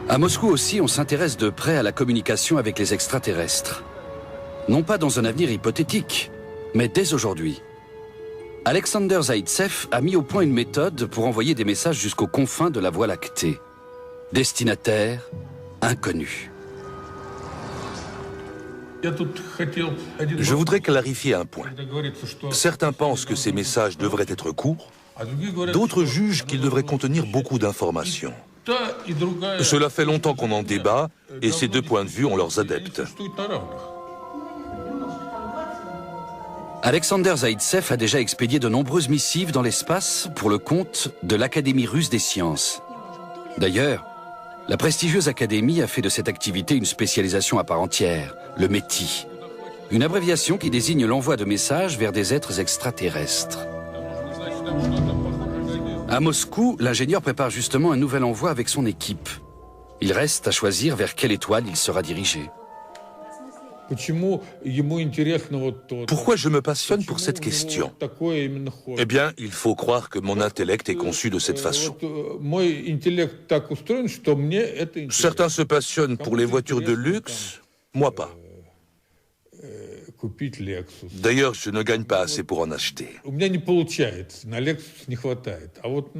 À Moscou aussi, on s'intéresse de près à la communication avec les extraterrestres. Non pas dans un avenir hypothétique, mais dès aujourd'hui. Alexander Zaïtsev a mis au point une méthode pour envoyer des messages jusqu'aux confins de la Voie lactée. Destinataire inconnu. Je voudrais clarifier un point. Certains pensent que ces messages devraient être courts, d'autres jugent qu'ils devraient contenir beaucoup d'informations. Cela fait longtemps qu'on en débat, et ces deux points de vue ont leurs adeptes. Alexander Zaïtsev a déjà expédié de nombreuses missives dans l'espace pour le compte de l'Académie russe des sciences. D'ailleurs, la prestigieuse académie a fait de cette activité une spécialisation à part entière, le METI, une abréviation qui désigne l'envoi de messages vers des êtres extraterrestres. À Moscou, l'ingénieur prépare justement un nouvel envoi avec son équipe. Il reste à choisir vers quelle étoile il sera dirigé. Pourquoi je me passionne pour cette question? Eh bien, il faut croire que mon intellect est conçu de cette façon. Certains se passionnent pour les voitures de luxe, moi pas. D'ailleurs, je ne gagne pas assez pour en acheter.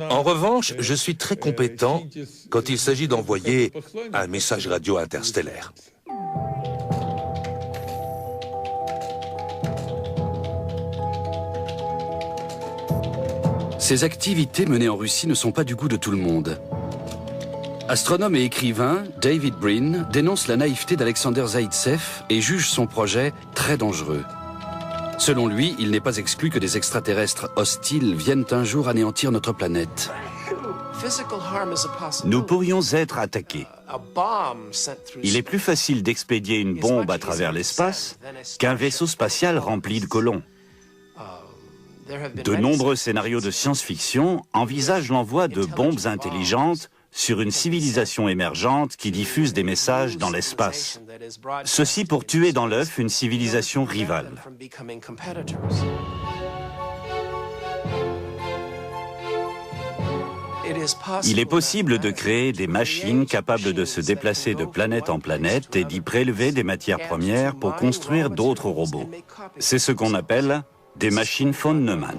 En revanche, je suis très compétent quand il s'agit d'envoyer un message radio interstellaire. Ces activités menées en Russie ne sont pas du goût de tout le monde. Astronome et écrivain, David Brin dénonce la naïveté d'Alexander Zaïtsev et juge son projet très dangereux. Selon lui, il n'est pas exclu que des extraterrestres hostiles viennent un jour anéantir notre planète. Nous pourrions être attaqués. Il est plus facile d'expédier une bombe à travers l'espace qu'un vaisseau spatial rempli de colons. De nombreux scénarios de science-fiction envisagent l'envoi de bombes intelligentes sur une civilisation émergente qui diffuse des messages dans l'espace. Ceci pour tuer dans l'œuf une civilisation rivale. Il est possible de créer des machines capables de se déplacer de planète en planète et d'y prélever des matières premières pour construire d'autres robots. C'est ce qu'on appelle des machines von Neumann.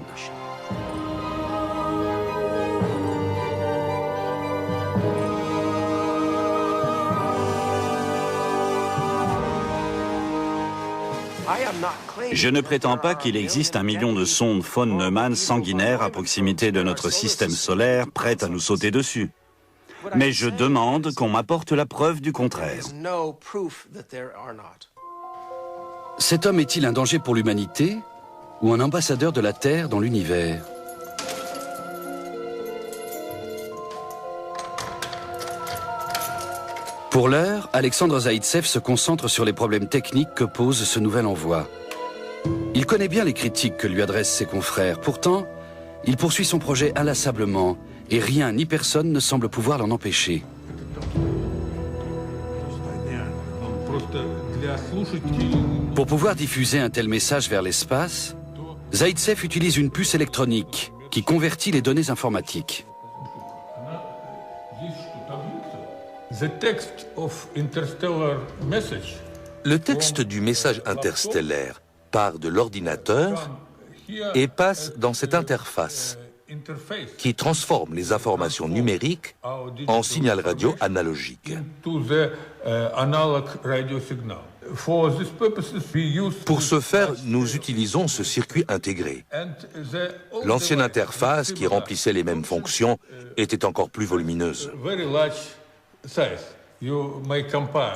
Je ne prétends pas qu'il existe 1 million de sondes von Neumann sanguinaires à proximité de notre système solaire prêtes à nous sauter dessus. Mais je demande qu'on m'apporte la preuve du contraire. Cet homme est-il un danger pour l'humanité ou un ambassadeur de la Terre dans l'univers? Pour l'heure, Alexandre Zaïtsev se concentre sur les problèmes techniques que pose ce nouvel envoi. Il connaît bien les critiques que lui adressent ses confrères. Pourtant, il poursuit son projet inlassablement et rien ni personne ne semble pouvoir l'en empêcher. Pour pouvoir diffuser un tel message vers l'espace, Zaïtsev utilise une puce électronique qui convertit les données informatiques. Le texte du message interstellaire part de l'ordinateur et passe dans cette interface qui transforme les informations numériques en signal radio analogique. Pour ce faire, nous utilisons ce circuit intégré. L'ancienne interface, qui remplissait les mêmes fonctions, était encore plus volumineuse.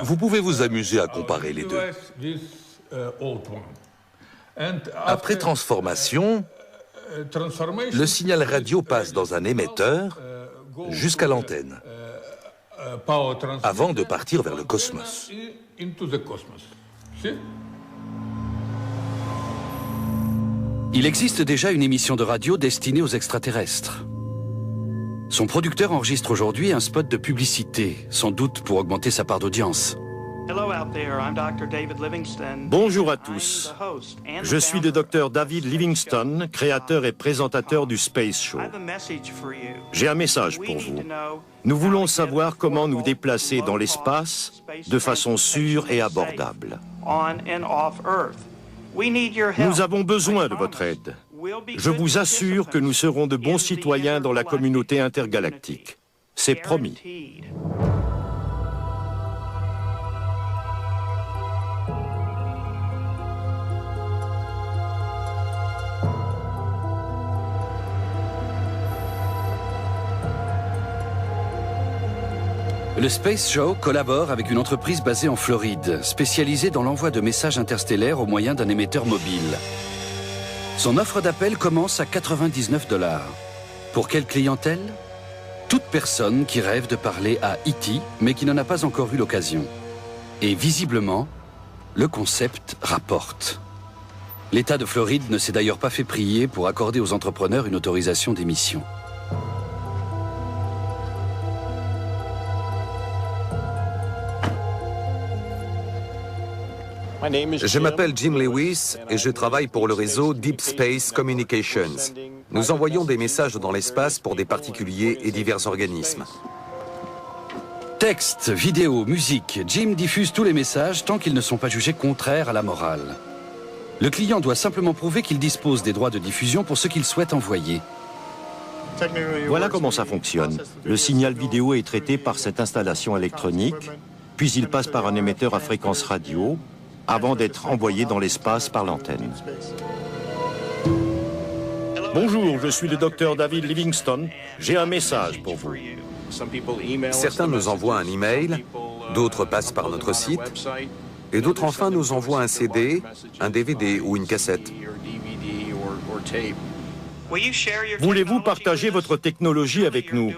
Vous pouvez vous amuser à comparer les deux. Après transformation, le signal radio passe dans un émetteur jusqu'à l'antenne, avant de partir vers le cosmos. Il existe déjà une émission de radio destinée aux extraterrestres. Son producteur enregistre aujourd'hui un spot de publicité, sans doute pour augmenter sa part d'audience. Bonjour à tous. Je suis le docteur David Livingstone, créateur et présentateur du Space Show. J'ai un message pour vous. Nous voulons savoir comment nous déplacer dans l'espace de façon sûre et abordable. Nous avons besoin de votre aide. Je vous assure que nous serons de bons citoyens dans la communauté intergalactique. C'est promis. Le Space Show collabore avec une entreprise basée en Floride, spécialisée dans l'envoi de messages interstellaires au moyen d'un émetteur mobile. Son offre d'appel commence à 99 $. Pour quelle clientèle? Toute personne qui rêve de parler à E.T., mais qui n'en a pas encore eu l'occasion. Et visiblement, le concept rapporte. L'État de Floride ne s'est d'ailleurs pas fait prier pour accorder aux entrepreneurs une autorisation d'émission. Je m'appelle Jim Lewis et je travaille pour le réseau Deep Space Communications. Nous envoyons des messages dans l'espace pour des particuliers et divers organismes. Texte, vidéo, musique, Jim diffuse tous les messages tant qu'ils ne sont pas jugés contraires à la morale. Le client doit simplement prouver qu'il dispose des droits de diffusion pour ce qu'il souhaite envoyer. Voilà comment ça fonctionne. Le signal vidéo est traité par cette installation électronique, puis il passe par un émetteur à fréquence radio, avant d'être envoyé dans l'espace par l'antenne. Bonjour, je suis le docteur David Livingstone. J'ai un message pour vous. Certains nous envoient un email, d'autres passent par notre site, et d'autres enfin nous envoient un CD, un DVD ou une cassette. Voulez-vous partager votre technologie avec nous?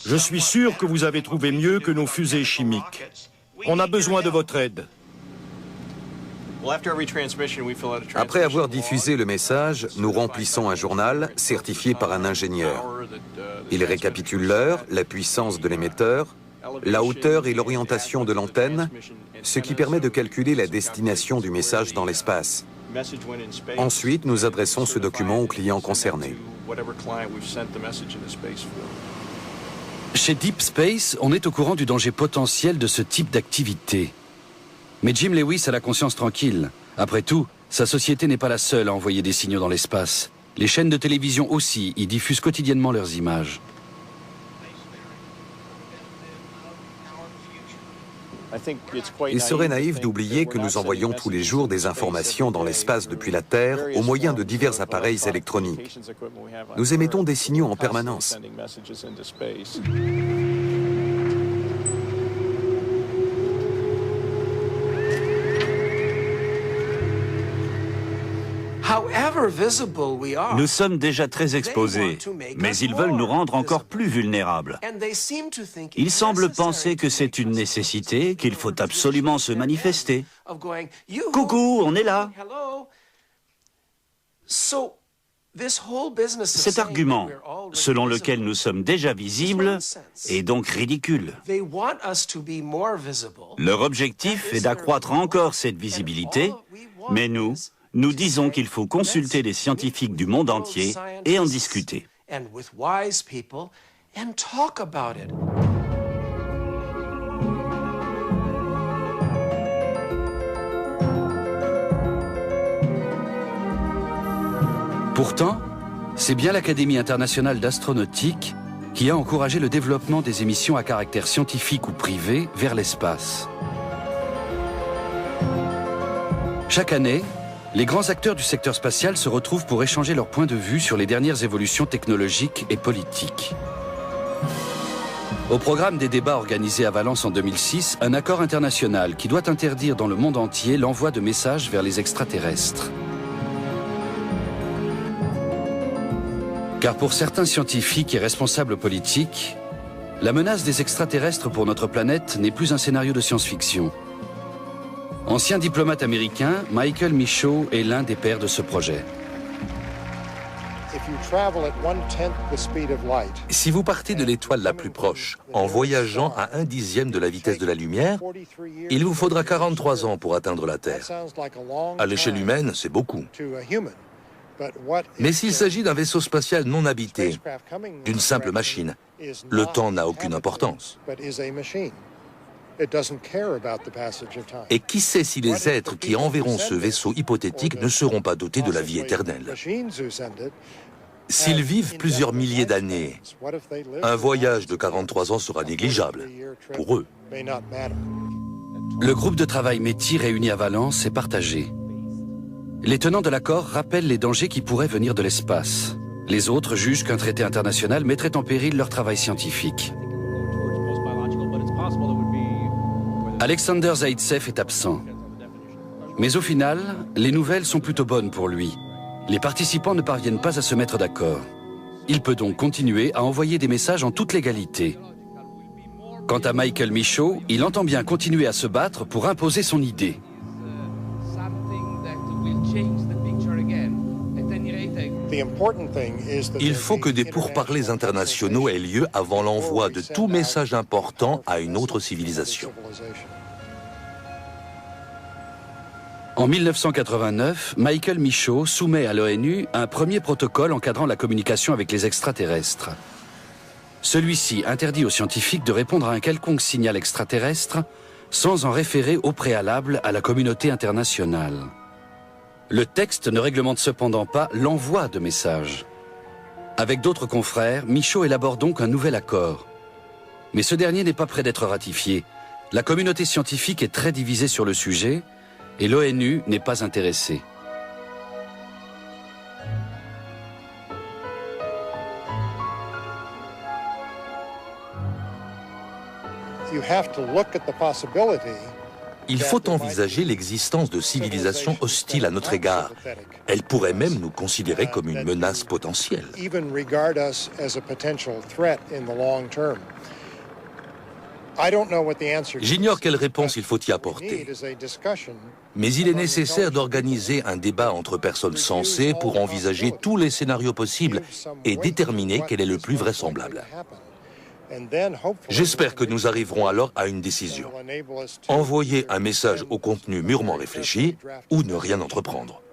Je suis sûr que vous avez trouvé mieux que nos fusées chimiques. On a besoin de votre aide. Après avoir diffusé le message, nous remplissons un journal certifié par un ingénieur. Il récapitule l'heure, la puissance de l'émetteur, la hauteur et l'orientation de l'antenne, ce qui permet de calculer la destination du message dans l'espace. Ensuite, nous adressons ce document au client concerné. Chez Deep Space, on est au courant du danger potentiel de ce type d'activité. Mais Jim Lewis a la conscience tranquille. Après tout, sa société n'est pas la seule à envoyer des signaux dans l'espace. Les chaînes de télévision aussi y diffusent quotidiennement leurs images. Il serait naïf d'oublier que nous envoyons tous les jours des informations dans l'espace depuis la Terre au moyen de divers appareils électroniques. Nous émettons des signaux en permanence. Nous sommes déjà très exposés, mais ils veulent nous rendre encore plus vulnérables. Ils semblent penser que c'est une nécessité, qu'il faut absolument se manifester. Coucou, on est là. Cet argument, selon lequel nous sommes déjà visibles, est donc ridicule. Leur objectif est d'accroître encore cette visibilité, mais nous disons qu'il faut consulter les scientifiques du monde entier et en discuter. Pourtant, c'est bien l'Académie internationale d'astronautique qui a encouragé le développement des émissions à caractère scientifique ou privé vers l'espace. Chaque année, les grands acteurs du secteur spatial se retrouvent pour échanger leurs points de vue sur les dernières évolutions technologiques et politiques. Au programme des débats organisés à Valence en 2006, un accord international qui doit interdire dans le monde entier l'envoi de messages vers les extraterrestres. Car pour certains scientifiques et responsables politiques, la menace des extraterrestres pour notre planète n'est plus un scénario de science-fiction. Ancien diplomate américain, Michael Michaud est l'un des pères de ce projet. Si vous partez de l'étoile la plus proche en voyageant à 1/10 de la vitesse de la lumière, il vous faudra 43 ans pour atteindre la Terre. À l'échelle humaine, c'est beaucoup. Mais s'il s'agit d'un vaisseau spatial non habité, d'une simple machine, le temps n'a aucune importance. Et qui sait si les êtres qui enverront ce vaisseau hypothétique ne seront pas dotés de la vie éternelle? S'ils vivent plusieurs milliers d'années, un voyage de 43 ans sera négligeable pour eux. Le groupe de travail METI réuni à Valence est partagé. Les tenants de l'accord rappellent les dangers qui pourraient venir de l'espace. Les autres jugent qu'un traité international mettrait en péril leur travail scientifique. Alexander Zaitsev est absent. Mais au final, les nouvelles sont plutôt bonnes pour lui. Les participants ne parviennent pas à se mettre d'accord. Il peut donc continuer à envoyer des messages en toute légalité. Quant à Michael Michaud, il entend bien continuer à se battre pour imposer son idée. Il faut que des pourparlers internationaux aient lieu avant l'envoi de tout message important à une autre civilisation. En 1989, Michael Michaud soumet à l'ONU un premier protocole encadrant la communication avec les extraterrestres. Celui-ci interdit aux scientifiques de répondre à un quelconque signal extraterrestre sans en référer au préalable à la communauté internationale. Le texte ne réglemente cependant pas l'envoi de messages. Avec d'autres confrères, Michaud élabore donc un nouvel accord. Mais ce dernier n'est pas prêt d'être ratifié. La communauté scientifique est très divisée sur le sujet et l'ONU n'est pas intéressée. Il faut envisager l'existence de civilisations hostiles à notre égard. Elles pourraient même nous considérer comme une menace potentielle. J'ignore quelle réponse il faut y apporter. Mais il est nécessaire d'organiser un débat entre personnes sensées pour envisager tous les scénarios possibles et déterminer quel est le plus vraisemblable. J'espère que nous arriverons alors à une décision. Envoyer un message au contenu mûrement réfléchi ou ne rien entreprendre.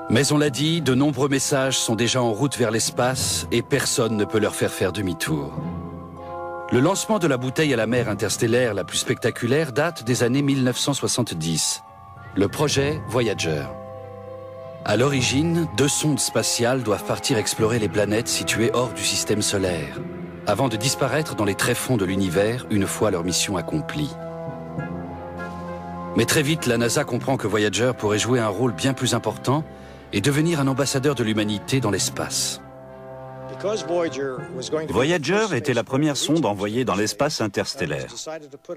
Mais on l'a dit, de nombreux messages sont déjà en route vers l'espace et personne ne peut leur faire demi-tour. Le lancement de la bouteille à la mer interstellaire la plus spectaculaire date des années 1970. Le projet Voyager. À l'origine, 2 sondes spatiales doivent partir explorer les planètes situées hors du système solaire, avant de disparaître dans les tréfonds de l'univers une fois leur mission accomplie. Mais très vite, la NASA comprend que Voyager pourrait jouer un rôle bien plus important et devenir un ambassadeur de l'humanité dans l'espace. Voyager était la première sonde envoyée dans l'espace interstellaire.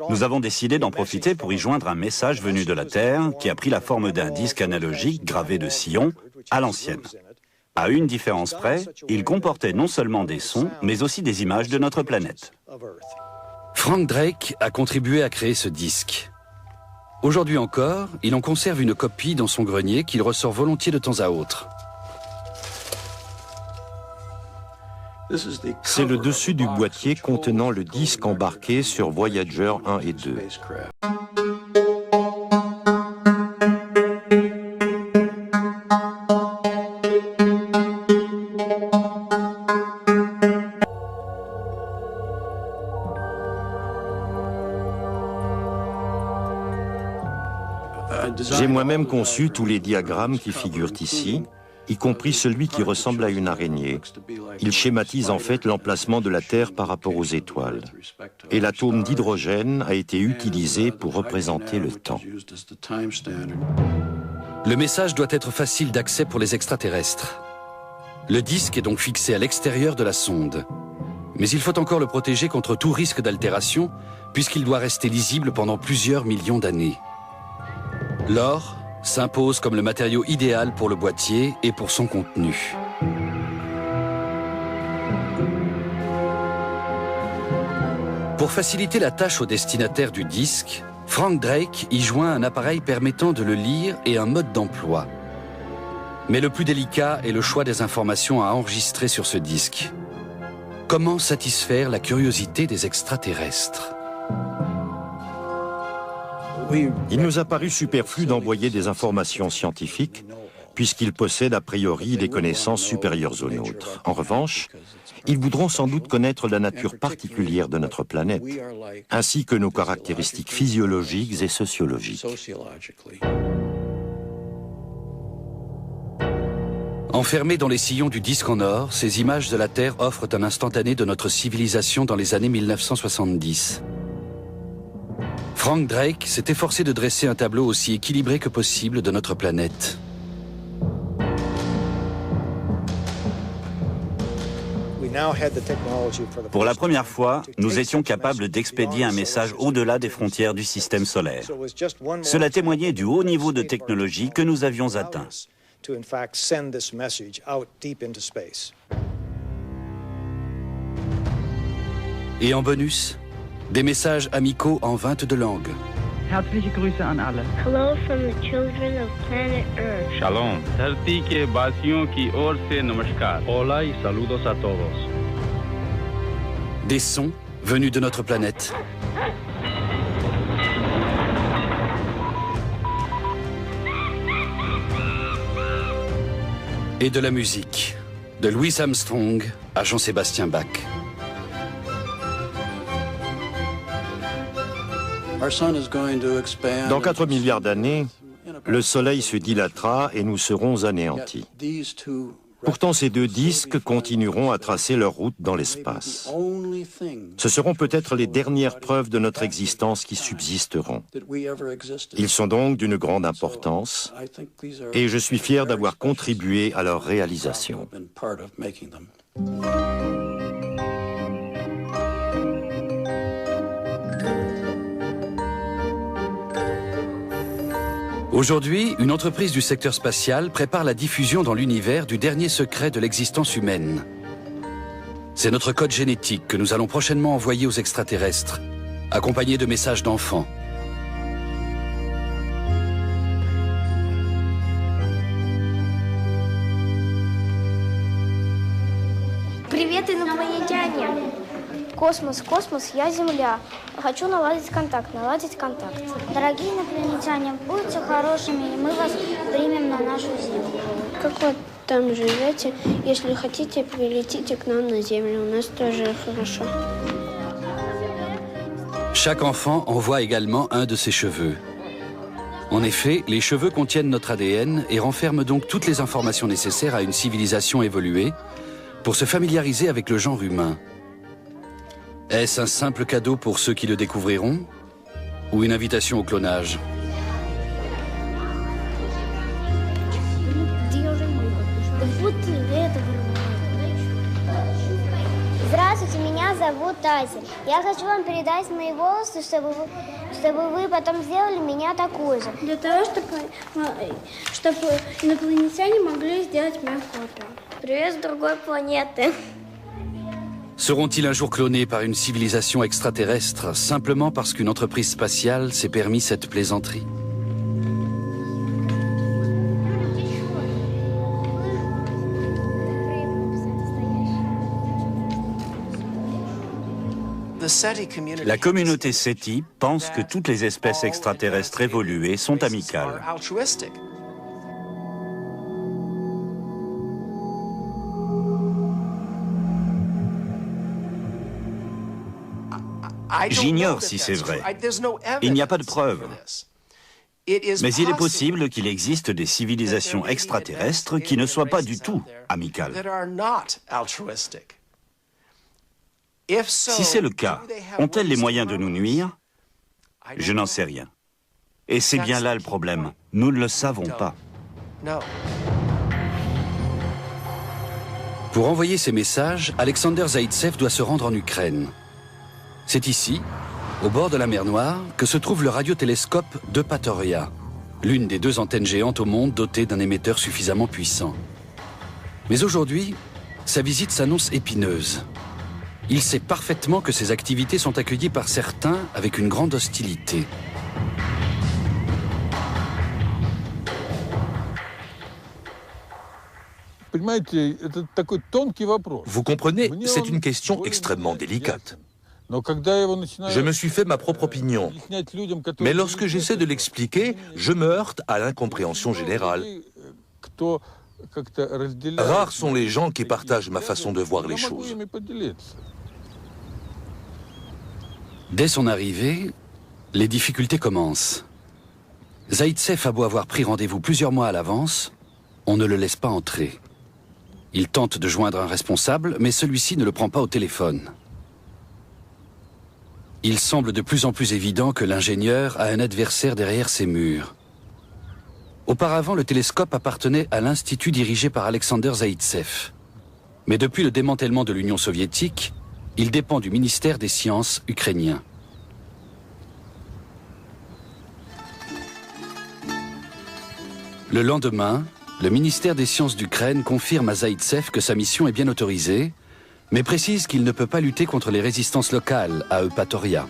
Nous avons décidé d'en profiter pour y joindre un message venu de la Terre qui a pris la forme d'un disque analogique gravé de sillon à l'ancienne. À une différence près, il comportait non seulement des sons, mais aussi des images de notre planète. Frank Drake a contribué à créer ce disque. Aujourd'hui encore, il en conserve une copie dans son grenier qu'il ressort volontiers de temps à autre. C'est le dessus du boîtier contenant le disque embarqué sur Voyager 1 et 2. J'ai moi-même conçu tous les diagrammes qui figurent ici, y compris celui qui ressemble à une araignée. Il schématise en fait l'emplacement de la Terre par rapport aux étoiles. Et l'atome d'hydrogène a été utilisé pour représenter le temps. Le message doit être facile d'accès pour les extraterrestres. Le disque est donc fixé à l'extérieur de la sonde. Mais il faut encore le protéger contre tout risque d'altération, puisqu'il doit rester lisible pendant plusieurs millions d'années. L'or s'impose comme le matériau idéal pour le boîtier et pour son contenu. Pour Pour faciliter la tâche au destinataire du disque, Frank Drake y joint un appareil permettant de le lire et un mode d'emploi. Mais le plus délicat est le choix des informations à enregistrer sur ce disque. Comment satisfaire la curiosité des extraterrestres? Il nous a paru superflu d'envoyer des informations scientifiques, puisqu'ils possèdent a priori des connaissances supérieures aux nôtres. En revanche, ils voudront sans doute connaître la nature particulière de notre planète, ainsi que nos caractéristiques physiologiques et sociologiques. Enfermés dans les sillons du disque en or, ces images de la Terre offrent un instantané de notre civilisation dans les années 1970. Frank Drake s'est efforcé de dresser un tableau aussi équilibré que possible de notre planète. Pour la première fois, nous étions capables d'expédier un message au-delà des frontières du système solaire. Cela témoignait du haut niveau de technologie que nous avions atteint. Et en bonus, des messages amicaux en 22 langues. Herzliche Grüße an alle. Hello from the children of planet Earth. Shalom. धरती के वासियों की ओर से नमस्कार. Hola y saludos a todos. Des sons venus de notre planète. Et de la musique, de Louis Armstrong à Jean-Sébastien Bach. Dans 4 milliards d'années, le Soleil se dilatera et nous serons anéantis. Pourtant, ces deux disques continueront à tracer leur route dans l'espace. Ce seront peut-être les dernières preuves de notre existence qui subsisteront. Ils sont donc d'une grande importance et je suis fier d'avoir contribué à leur réalisation. Aujourd'hui, une entreprise du secteur spatial prépare la diffusion dans l'univers du dernier secret de l'existence humaine. C'est notre code génétique que nous allons prochainement envoyer aux extraterrestres, accompagné de messages d'enfants. Привет, инопланетяне! Космос, космос, я Земля. Хочу наладить контакт. Дорогие инопланетяне, будьте хорошими, и мы вас примем на нашу Землю. Как вы там живете? Если хотите, прилетите к нам на Землю. У нас тоже хорошо. Chaque enfant envoie également un de ses cheveux. En effet, les cheveux contiennent notre ADN et renferment donc toutes les informations nécessaires à une civilisation évoluée pour se familiariser avec le genre humain. Est-ce un simple cadeau pour ceux qui le découvriront ou une invitation au clonage? Здравствуйте, меня зовут Азия. Я хочу вам передать мои волосы, чтобы вы потом сделали меня такой же. Для того, чтобы инопланетяне могли сделать мою копию. Привет с другой планеты. Seront-ils un jour clonés par une civilisation extraterrestre simplement parce qu'une entreprise spatiale s'est permis cette plaisanterie? La communauté SETI pense que toutes les espèces extraterrestres évoluées sont amicales. J'ignore si c'est vrai. Il n'y a pas de preuve. Mais il est possible qu'il existe des civilisations extraterrestres qui ne soient pas du tout amicales. Si c'est le cas, ont-elles les moyens de nous nuire? Je n'en sais rien. Et c'est bien là le problème. Nous ne le savons pas. Pour envoyer ces messages, Alexander Zaïtsev doit se rendre en Ukraine. C'est ici, au bord de la mer Noire, que se trouve le radiotélescope d'Eupatoria, l'une des 2 antennes géantes au monde dotées d'un émetteur suffisamment puissant. Mais aujourd'hui, sa visite s'annonce épineuse. il sait parfaitement que ses activités sont accueillies par certains avec une grande hostilité. Vous comprenez, c'est une question extrêmement délicate. Je me suis fait ma propre opinion. Mais lorsque j'essaie de l'expliquer, je me heurte à l'incompréhension générale. Rares sont les gens qui partagent ma façon de voir les choses. Dès son arrivée, les difficultés commencent. Zaïtsev a beau avoir pris rendez-vous plusieurs mois à l'avance, on ne le laisse pas entrer. Il tente de joindre un responsable, mais celui-ci ne le prend pas au téléphone. Il semble de plus en plus évident que l'ingénieur a un adversaire derrière ses murs. Auparavant, le télescope appartenait à l'institut dirigé par Alexander Zaïtsev. Mais depuis le démantèlement de l'Union soviétique, il dépend du ministère des Sciences ukrainien. Le lendemain, le ministère des Sciences d'Ukraine confirme à Zaïtsev que sa mission est bien autorisée, mais précise qu'il ne peut pas lutter contre les résistances locales à Eupatoria.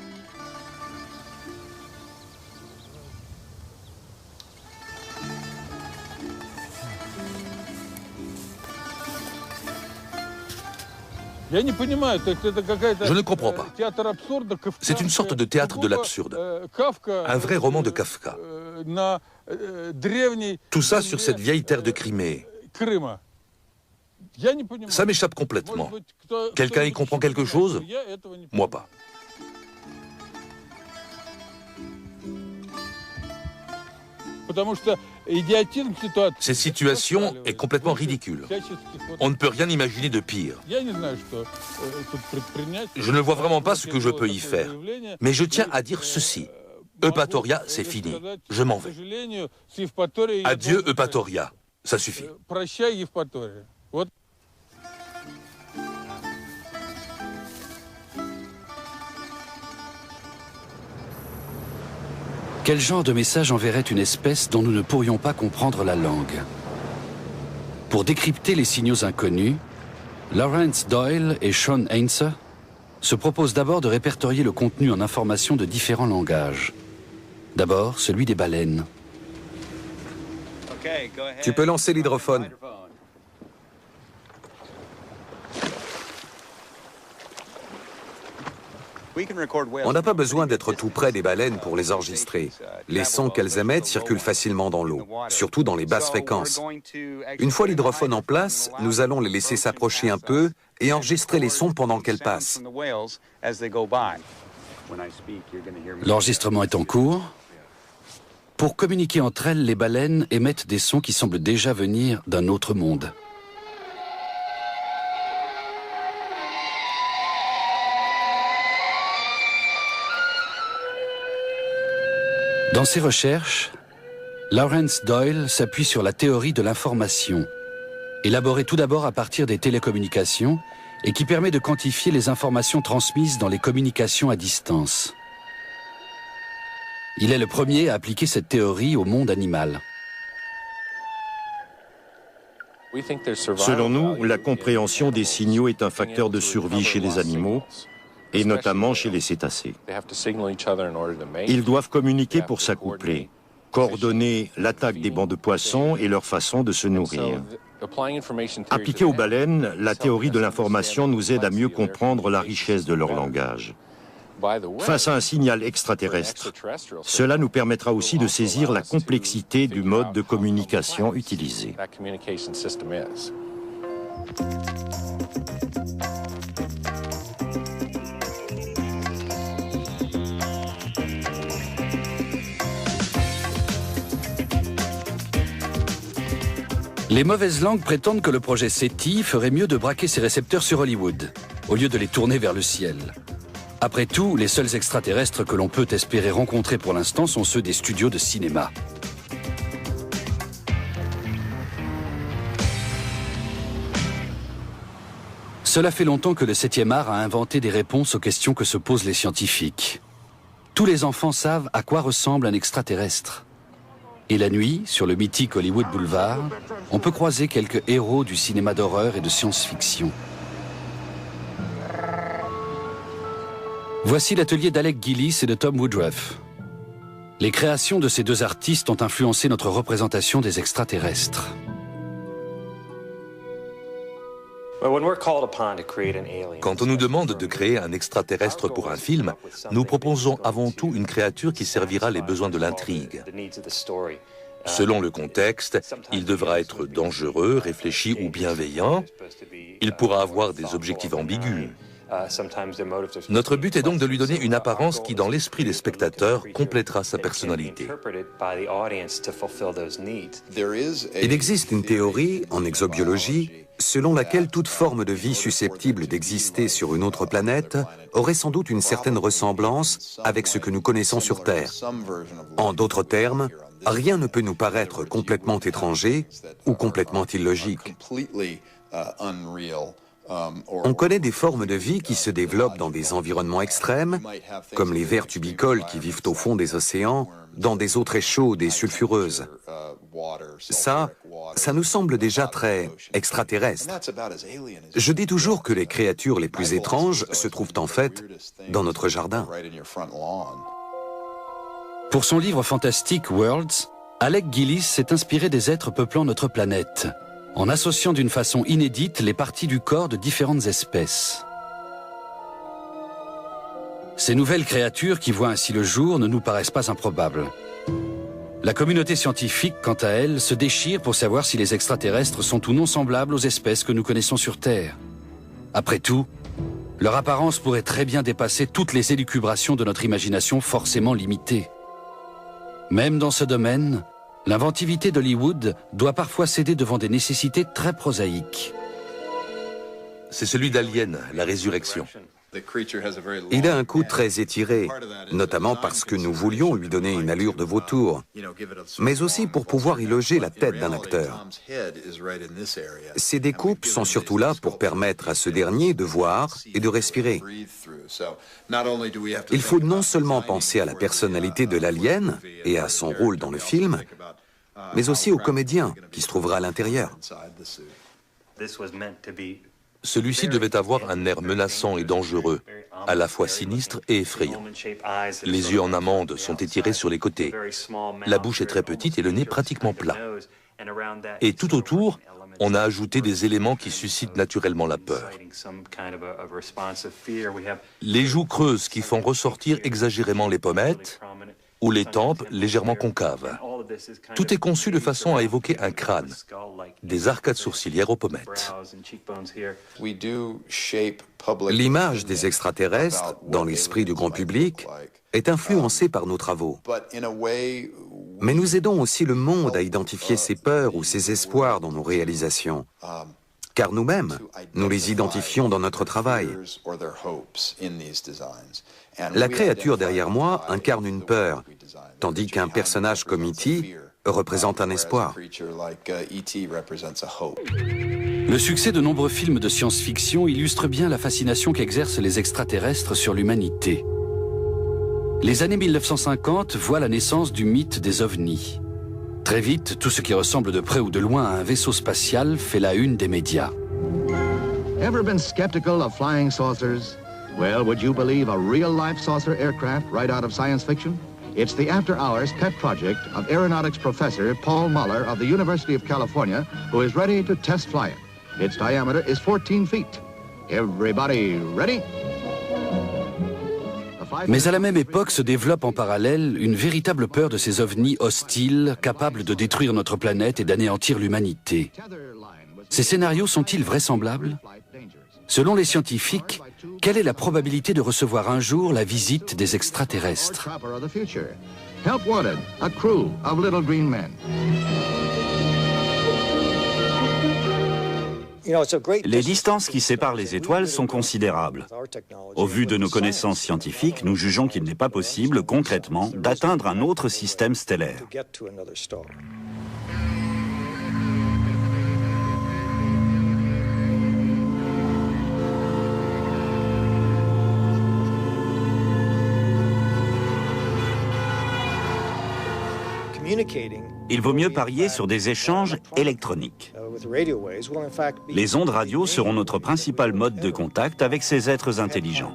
Je ne comprends pas. C'est une sorte de théâtre de l'absurde. Un vrai roman de Kafka. Tout ça sur cette vieille terre de Crimée. Ça m'échappe complètement. Quelqu'un y comprend quelque chose? Moi pas. Cette situation est complètement ridicule. On ne peut rien imaginer de pire. Je ne vois vraiment pas ce que je peux y faire. Mais je tiens à dire ceci. Eupatoria, c'est fini. Je m'en vais. Adieu, Eupatoria. Ça suffit. Quel genre de message enverrait une espèce dont nous ne pourrions pas comprendre la langue? Pour décrypter les signaux inconnus, Lawrence Doyle et Sean Heinze se proposent d'abord de répertorier le contenu en informations de différents langages. D'abord, celui des baleines. Tu peux lancer l'hydrophone. On n'a pas besoin d'être tout près des baleines pour les enregistrer. Les sons qu'elles émettent circulent facilement dans l'eau, surtout dans les basses fréquences. Une fois l'hydrophone en place, nous allons les laisser s'approcher un peu et enregistrer les sons pendant qu'elles passent. L'enregistrement est en cours. Pour communiquer entre elles, les baleines émettent des sons qui semblent déjà venir d'un autre monde. Dans ses recherches, Lawrence Doyle s'appuie sur la théorie de l'information, élaborée tout d'abord à partir des télécommunications et qui permet de quantifier les informations transmises dans les communications à distance. Il est le premier à appliquer cette théorie au monde animal. Selon nous, la compréhension des signaux est un facteur de survie chez les animaux, et notamment chez les cétacés. Ils doivent communiquer pour s'accoupler, coordonner l'attaque des bancs de poissons et leur façon de se nourrir. Appliquée aux baleines, la théorie de l'information nous aide à mieux comprendre la richesse de leur langage. Face à un signal extraterrestre, cela nous permettra aussi de saisir la complexité du mode de communication utilisé. Les mauvaises langues prétendent que le projet SETI ferait mieux de braquer ses récepteurs sur Hollywood, au lieu de les tourner vers le ciel. Après tout, les seuls extraterrestres que l'on peut espérer rencontrer pour l'instant sont ceux des studios de cinéma. Cela fait longtemps que le 7e art a inventé des réponses aux questions que se posent les scientifiques. Tous les enfants savent à quoi ressemble un extraterrestre. Et la nuit, sur le mythique Hollywood Boulevard, on peut croiser quelques héros du cinéma d'horreur et de science-fiction. Voici l'atelier d'Alec Gillis et de Tom Woodruff. Les créations de ces deux artistes ont influencé notre représentation des extraterrestres. Quand on nous demande de créer un extraterrestre pour un film, nous proposons avant tout une créature qui servira les besoins de l'intrigue. Selon le contexte, il devra être dangereux, réfléchi ou bienveillant. Il pourra avoir des objectifs ambigus. Notre but est donc de lui donner une apparence qui, dans l'esprit des spectateurs, complétera sa personnalité. Il existe une théorie en exobiologie selon laquelle toute forme de vie susceptible d'exister sur une autre planète aurait sans doute une certaine ressemblance avec ce que nous connaissons sur Terre. En d'autres termes, rien ne peut nous paraître complètement étranger ou complètement illogique. On connaît des formes de vie qui se développent dans des environnements extrêmes, comme les vers tubicoles qui vivent au fond des océans, dans des eaux très chaudes et sulfureuses. Ça nous semble déjà très extraterrestre. Je dis toujours que les créatures les plus étranges se trouvent en fait dans notre jardin. Pour son livre fantastique Worlds, Alec Gillis s'est inspiré des êtres peuplant notre planète, en associant d'une façon inédite les parties du corps de différentes espèces. Ces nouvelles créatures qui voient ainsi le jour ne nous paraissent pas improbables. La communauté scientifique, quant à elle, se déchire pour savoir si les extraterrestres sont ou non semblables aux espèces que nous connaissons sur Terre. Après tout, leur apparence pourrait très bien dépasser toutes les élucubrations de notre imagination forcément limitée. Même dans ce domaine, l'inventivité d'Hollywood doit parfois céder devant des nécessités très prosaïques. C'est celui d'Alien, la résurrection. Il a un cou très étiré, notamment parce que nous voulions lui donner une allure de vautour, mais aussi pour pouvoir y loger la tête d'un acteur. Ces découpes sont surtout là pour permettre à ce dernier de voir et de respirer. Il faut non seulement penser à la personnalité de l'alien et à son rôle dans le film, mais aussi au comédien qui se trouvera à l'intérieur. Celui-ci devait avoir un air menaçant et dangereux, à la fois sinistre et effrayant. Les yeux en amande sont étirés sur les côtés. La bouche est très petite et le nez pratiquement plat. Et tout autour, on a ajouté des éléments qui suscitent naturellement la peur. Les joues creuses qui font ressortir exagérément les pommettes, ou les tempes légèrement concaves. Tout est conçu de façon à évoquer un crâne, des arcades sourcilières aux pommettes. L'image des extraterrestres, dans l'esprit du grand public, est influencée par nos travaux. Mais nous aidons aussi le monde à identifier ses peurs ou ses espoirs dans nos réalisations. Car nous-mêmes, nous les identifions dans notre travail. La créature derrière moi incarne une peur, tandis qu'un personnage comme E.T. représente un espoir. Le succès de nombreux films de science-fiction illustre bien la fascination qu'exercent les extraterrestres sur l'humanité. Les années 1950 voient la naissance du mythe des ovnis. Très vite, tout ce qui ressemble de près ou de loin à un vaisseau spatial fait la une des médias. Ever been skeptical of flying saucers? Well, would you believe a real-life saucer aircraft right out of science fiction? It's the after-hours pet project of aeronautics professor Paul Muller of the University of California, who is ready to test fly it. Its diameter is 14 feet. Everybody ready? Mais à la même époque se développe en parallèle une véritable peur de ces ovnis hostiles, capables de détruire notre planète et d'anéantir l'humanité. Ces scénarios sont-ils vraisemblables? Selon les scientifiques, quelle est la probabilité de recevoir un jour la visite des extraterrestres? Les distances qui séparent les étoiles sont considérables. Au vu de nos connaissances scientifiques, nous jugeons qu'il n'est pas possible, concrètement, d'atteindre un autre système stellaire. Il vaut mieux parier sur des échanges électroniques. Les ondes radio seront notre principal mode de contact avec ces êtres intelligents.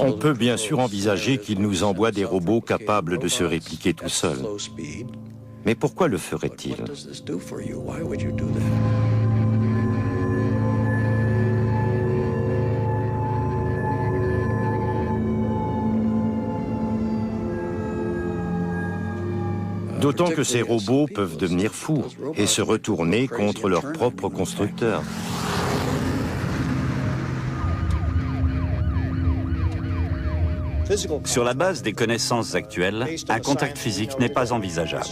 On peut bien sûr envisager qu'il nous envoie des robots capables de se répliquer tout seuls. Mais pourquoi le ferait-il? D'autant que ces robots peuvent devenir fous et se retourner contre leur propre constructeur. Sur la base des connaissances actuelles, un contact physique n'est pas envisageable.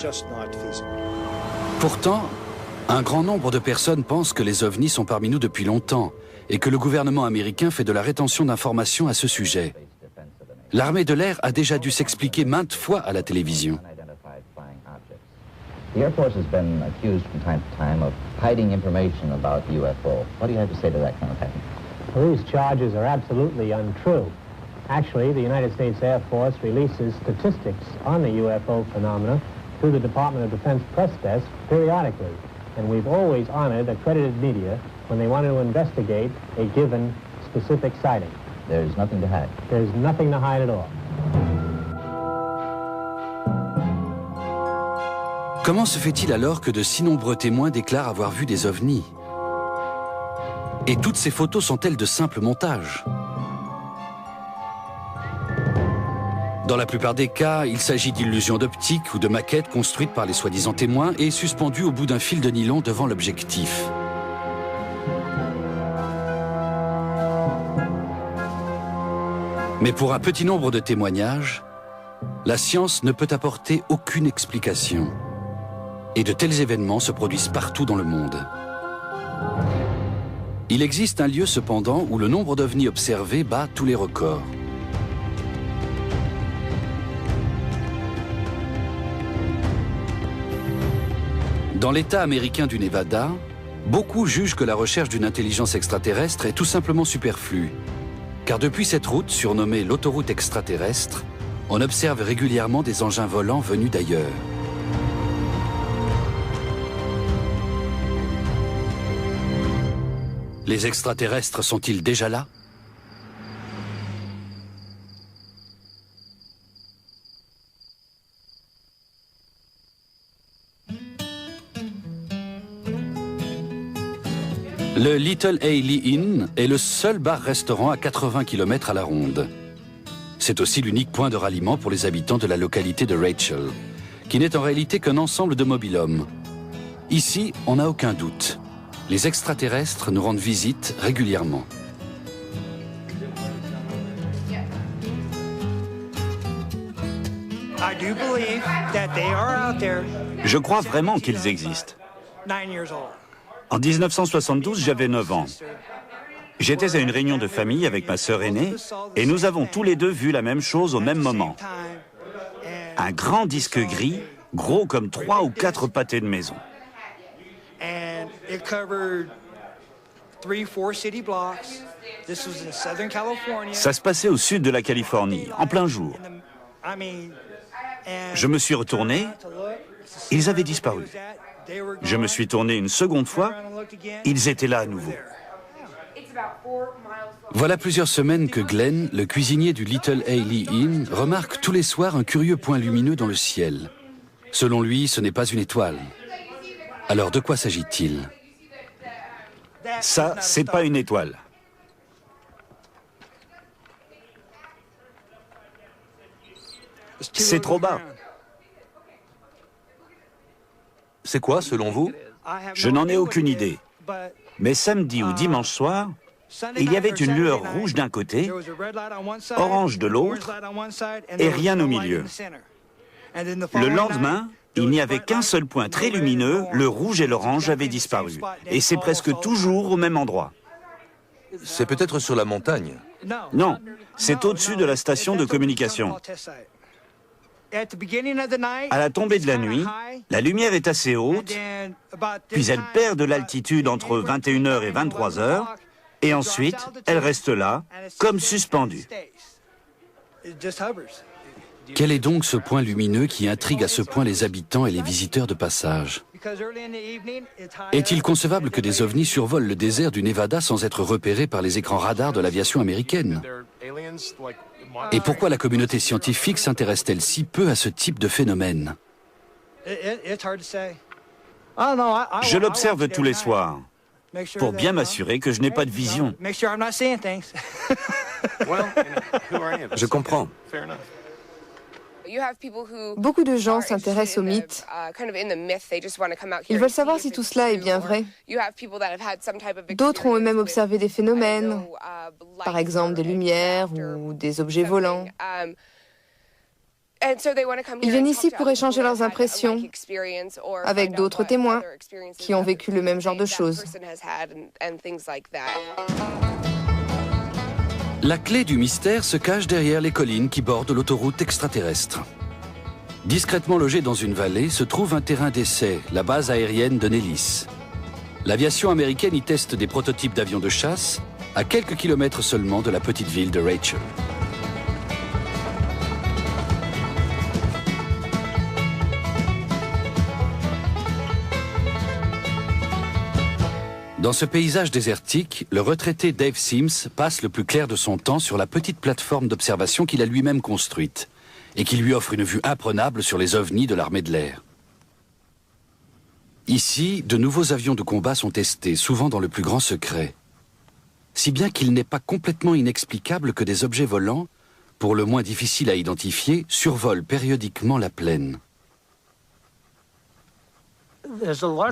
Pourtant, un grand nombre de personnes pensent que les ovnis sont parmi nous depuis longtemps et que le gouvernement américain fait de la rétention d'informations à ce sujet. L'armée de l'air a déjà dû s'expliquer maintes fois à la télévision. The Air Force has been accused from time to time of hiding information about the UFO. What do you have to say to that kind of thing? Well, these charges are absolutely untrue. Actually, the United States Air Force releases statistics on the UFO phenomena through the Department of Defense press desk periodically. And we've always honored accredited media when they want to investigate a given specific sighting. There's nothing to hide. There's nothing to hide at all. Comment se fait-il alors que de si nombreux témoins déclarent avoir vu des ovnis? Et toutes ces photos sont-elles de simples montages? Dans la plupart des cas, il s'agit d'illusions d'optique ou de maquettes construites par les soi-disant témoins et suspendues au bout d'un fil de nylon devant l'objectif. Mais pour un petit nombre de témoignages, la science ne peut apporter aucune explication. Et de tels événements se produisent partout dans le monde. Il existe un lieu cependant où le nombre d'ovnis observés bat tous les records. Dans l'État américain du Nevada, beaucoup jugent que la recherche d'une intelligence extraterrestre est tout simplement superflue. Car depuis cette route, surnommée l'autoroute extraterrestre, on observe régulièrement des engins volants venus d'ailleurs. Les extraterrestres sont-ils déjà là? Le Little Hailey Inn est le seul bar-restaurant à 80 km à la ronde. C'est aussi l'unique point de ralliement pour les habitants de la localité de Rachel, qui n'est en réalité qu'un ensemble de mobil-hommes. Ici, on n'a aucun doute. Les extraterrestres nous rendent visite régulièrement. Je crois vraiment qu'ils existent. En 1972, j'avais 9 ans. J'étais à une réunion de famille avec ma sœur aînée et nous avons tous les deux vu la même chose au même moment. Un grand disque gris, gros comme 3 ou 4 pâtés de maison. Ça se passait au sud de la Californie, en plein jour. Je me suis retourné, ils avaient disparu. Je me suis tourné une seconde fois, ils étaient là à nouveau. Voilà plusieurs semaines que Glenn, le cuisinier du Little Hailey Inn, remarque tous les soirs un curieux point lumineux dans le ciel. Selon lui, ce n'est pas une étoile. Alors de quoi s'agit-il? Ça, c'est pas une étoile. C'est trop bas. C'est quoi, selon vous? Je n'en ai aucune idée. Mais samedi ou dimanche soir, il y avait une lueur rouge d'un côté, orange de l'autre, et rien au milieu. Le lendemain, il n'y avait qu'un seul point très lumineux, le rouge et l'orange avaient disparu. Et c'est presque toujours au même endroit. C'est peut-être sur la montagne. Non, c'est au-dessus de la station de communication. À la tombée de la nuit, la lumière est assez haute, puis elle perd de l'altitude entre 21h et 23h, et ensuite, elle reste là, comme suspendue. Quel est donc ce point lumineux qui intrigue à ce point les habitants et les visiteurs de passage? Est-il concevable que des ovnis survolent le désert du Nevada sans être repérés par les écrans radars de l'aviation américaine? Et pourquoi la communauté scientifique s'intéresse-t-elle si peu à ce type de phénomène? Je l'observe tous les soirs, pour bien m'assurer que je n'ai pas de vision. Je comprends. Beaucoup de gens s'intéressent aux mythes. Ils veulent savoir si tout cela est bien vrai. D'autres ont eux-mêmes observé des phénomènes, par exemple des lumières ou des objets volants. Ils viennent ici pour échanger leurs impressions avec d'autres témoins qui ont vécu le même genre de choses. La clé du mystère se cache derrière les collines qui bordent l'autoroute extraterrestre. Discrètement logé dans une vallée se trouve un terrain d'essai, la base aérienne de Nellis. L'aviation américaine y teste des prototypes d'avions de chasse à quelques kilomètres seulement de la petite ville de Rachel. Dans ce paysage désertique, le retraité Dave Sims passe le plus clair de son temps sur la petite plateforme d'observation qu'il a lui-même construite et qui lui offre une vue imprenable sur les ovnis de l'armée de l'air. Ici, de nouveaux avions de combat sont testés, souvent dans le plus grand secret. Si bien qu'il n'est pas complètement inexplicable que des objets volants, pour le moins difficiles à identifier, survolent périodiquement la plaine.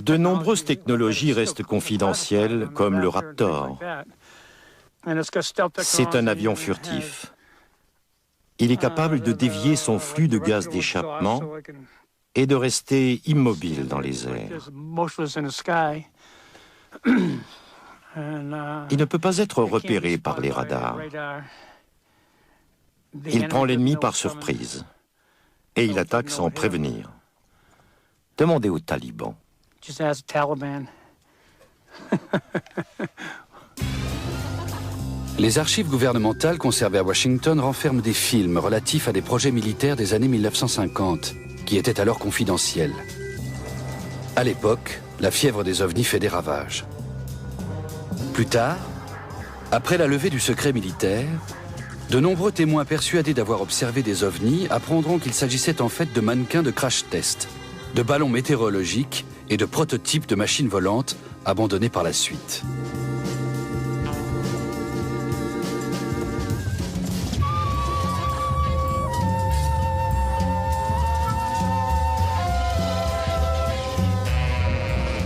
De nombreuses technologies restent confidentielles, comme le Raptor. C'est un avion furtif. Il est capable de dévier son flux de gaz d'échappement et de rester immobile dans les airs. Il ne peut pas être repéré par les radars. Il prend l'ennemi par surprise et il attaque sans prévenir. Demandez aux talibans. Les archives gouvernementales conservées à Washington renferment des films relatifs à des projets militaires des années 1950, qui étaient alors confidentiels. À l'époque, la fièvre des ovnis fait des ravages. Plus tard, après la levée du secret militaire, de nombreux témoins persuadés d'avoir observé des ovnis apprendront qu'il s'agissait en fait de mannequins de crash test, de ballons météorologiques et de prototypes de machines volantes abandonnés par la suite.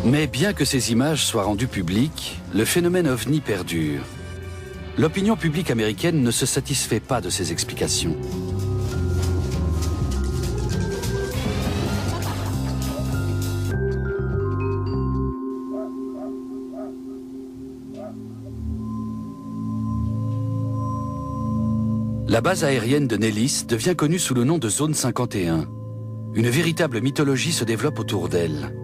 Mais bien que ces images soient rendues publiques, le phénomène ovni perdure. L'opinion publique américaine ne se satisfait pas de ces explications. La base aérienne de Nellis devient connue sous le nom de Zone 51. Une véritable mythologie se développe autour d'elle.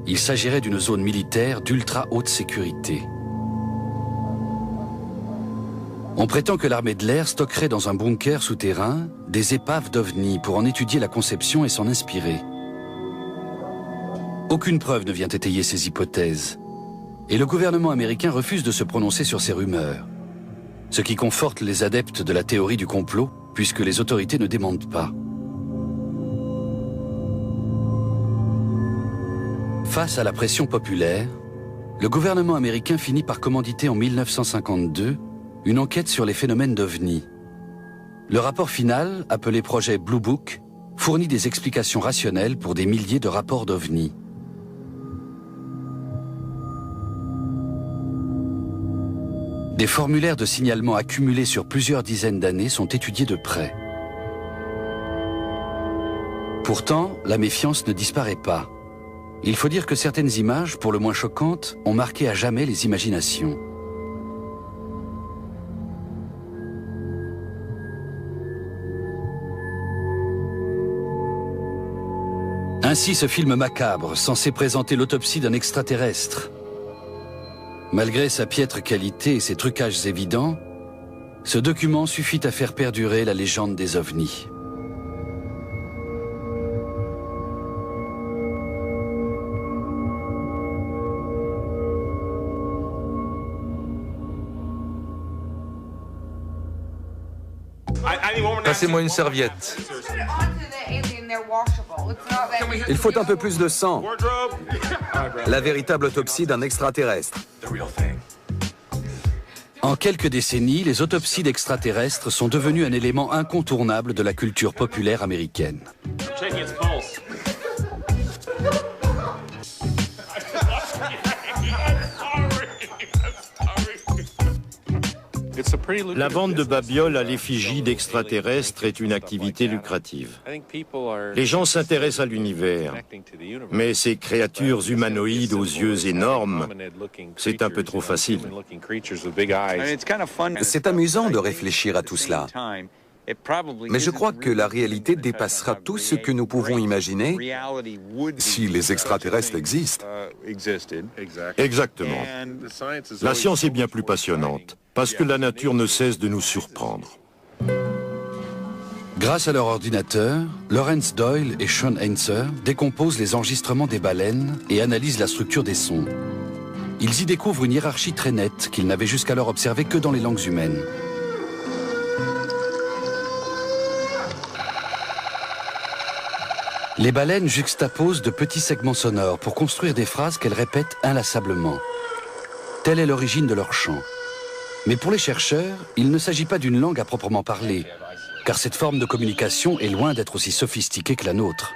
Il s'agirait d'une zone militaire d'ultra haute sécurité. On prétend que l'armée de l'air stockerait dans un bunker souterrain des épaves d'ovnis pour en étudier la conception et s'en inspirer. Aucune preuve ne vient étayer ces hypothèses. Et le gouvernement américain refuse de se prononcer sur ces rumeurs. Ce qui conforte les adeptes de la théorie du complot, puisque les autorités ne démentent pas. Face à la pression populaire, le gouvernement américain finit par commanditer en 1952 une enquête sur les phénomènes d'ovnis. Le rapport final, appelé projet Blue Book, fournit des explications rationnelles pour des milliers de rapports d'ovnis. Des formulaires de signalement accumulés sur plusieurs dizaines d'années sont étudiés de près. Pourtant, la méfiance ne disparaît pas. Il faut dire que certaines images, pour le moins choquantes, ont marqué à jamais les imaginations. Ainsi ce film macabre, censé présenter l'autopsie d'un extraterrestre. Malgré sa piètre qualité et ses trucages évidents, ce document suffit à faire perdurer la légende des ovnis. Passez-moi une serviette. Il faut un peu plus de sang. La véritable autopsie d'un extraterrestre. En quelques décennies, les autopsies d'extraterrestres sont devenues un élément incontournable de la culture populaire américaine. La vente de babioles à l'effigie d'extraterrestres est une activité lucrative. Les gens s'intéressent à l'univers, mais ces créatures humanoïdes aux yeux énormes, c'est un peu trop facile. C'est amusant de réfléchir à tout cela. Mais je crois que la réalité dépassera tout ce que nous pouvons imaginer si les extraterrestres existent. Exactement. La science est bien plus passionnante, parce que la nature ne cesse de nous surprendre. Grâce à leur ordinateur, Lawrence Doyle et Sean Heinzer décomposent les enregistrements des baleines et analysent la structure des sons. Ils y découvrent une hiérarchie très nette qu'ils n'avaient jusqu'alors observée que dans les langues humaines. Les baleines juxtaposent de petits segments sonores pour construire des phrases qu'elles répètent inlassablement. Telle est l'origine de leur chant. Mais pour les chercheurs, il ne s'agit pas d'une langue à proprement parler, car cette forme de communication est loin d'être aussi sophistiquée que la nôtre.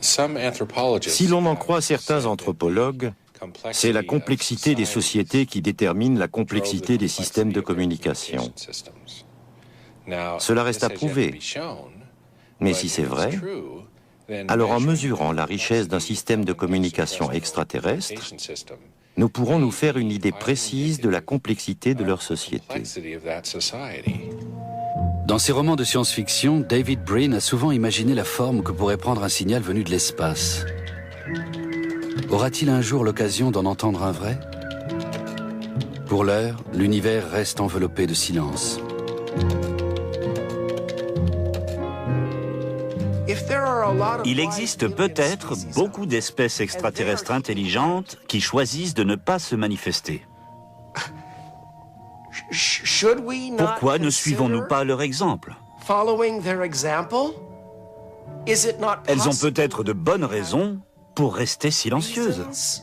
Si l'on en croit certains anthropologues, c'est la complexité des sociétés qui détermine la complexité des systèmes de communication. Cela reste à prouver. Mais si c'est vrai, alors en mesurant la richesse d'un système de communication extraterrestre, nous pourrons nous faire une idée précise de la complexité de leur société. Dans ses romans de science-fiction, David Brin a souvent imaginé la forme que pourrait prendre un signal venu de l'espace. Aura-t-il un jour l'occasion d'en entendre un vrai? Pour l'heure, l'univers reste enveloppé de silence. Il existe peut-être beaucoup d'espèces extraterrestres intelligentes qui choisissent de ne pas se manifester. Pourquoi ne suivons-nous pas leur exemple? Elles ont peut-être de bonnes raisons pour rester silencieuses.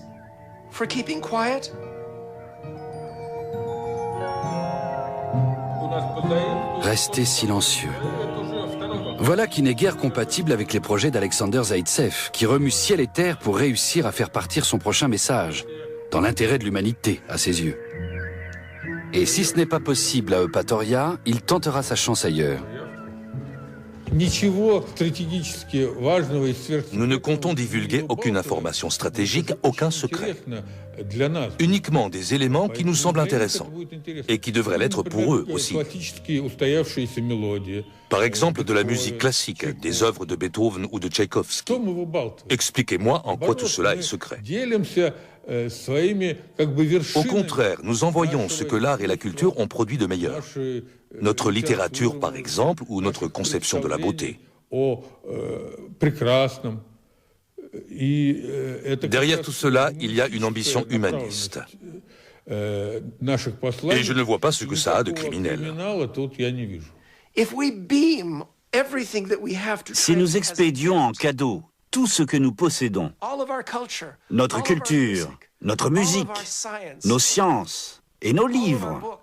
Rester silencieux. Voilà qui n'est guère compatible avec les projets d'Alexander Zaitsev, qui remue ciel et terre pour réussir à faire partir son prochain message, dans l'intérêt de l'humanité, à ses yeux. Et si ce n'est pas possible à Eupatoria, il tentera sa chance ailleurs. Nous ne comptons divulguer aucune information stratégique, aucun secret. Uniquement des éléments qui nous semblent intéressants et qui devraient l'être pour eux aussi. Par exemple, de la musique classique, des œuvres de Beethoven ou de Tchaïkovski. Expliquez-moi en quoi tout cela est secret. Au contraire, nous envoyons ce que l'art et la culture ont produit de meilleur. Notre littérature, par exemple, ou notre conception de la beauté. Derrière tout cela, il y a une ambition humaniste. Et je ne vois pas ce que ça a de criminel. Si nous expédions en cadeau tout ce que nous possédons, notre culture, notre musique, nos sciences et nos livres,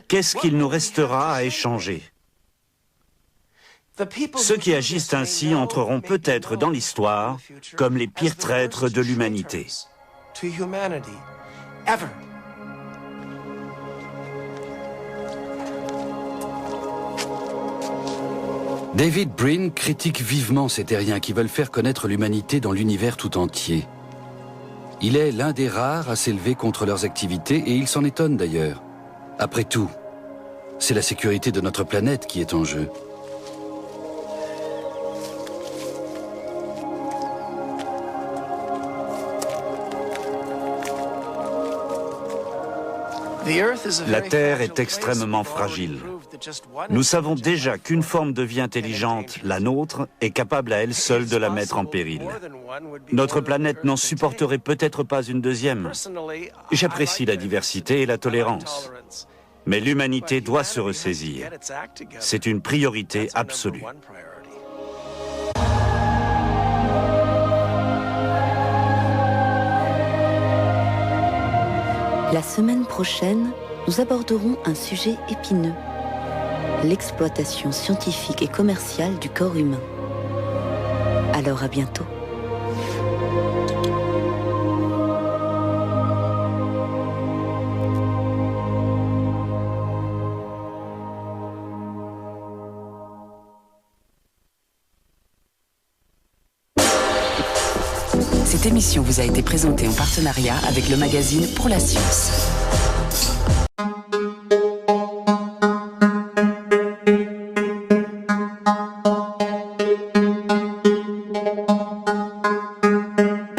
qu'est-ce qu'il nous restera à échanger? Ceux qui agissent ainsi entreront peut-être dans l'histoire comme les pires traîtres de l'humanité. David Brin critique vivement ces terriens qui veulent faire connaître l'humanité dans l'univers tout entier. Il est l'un des rares à s'élever contre leurs activités et il s'en étonne d'ailleurs. Après tout, c'est la sécurité de notre planète qui est en jeu. La Terre est extrêmement fragile. Nous savons déjà qu'une forme de vie intelligente, la nôtre, est capable à elle seule de la mettre en péril. Notre planète n'en supporterait peut-être pas une deuxième. J'apprécie la diversité et la tolérance. Mais l'humanité doit se ressaisir. C'est une priorité absolue. La semaine prochaine, nous aborderons un sujet épineux, l'exploitation scientifique et commerciale du corps humain. Alors à bientôt. Cette émission vous a été présentée en partenariat avec le magazine Pour la Science.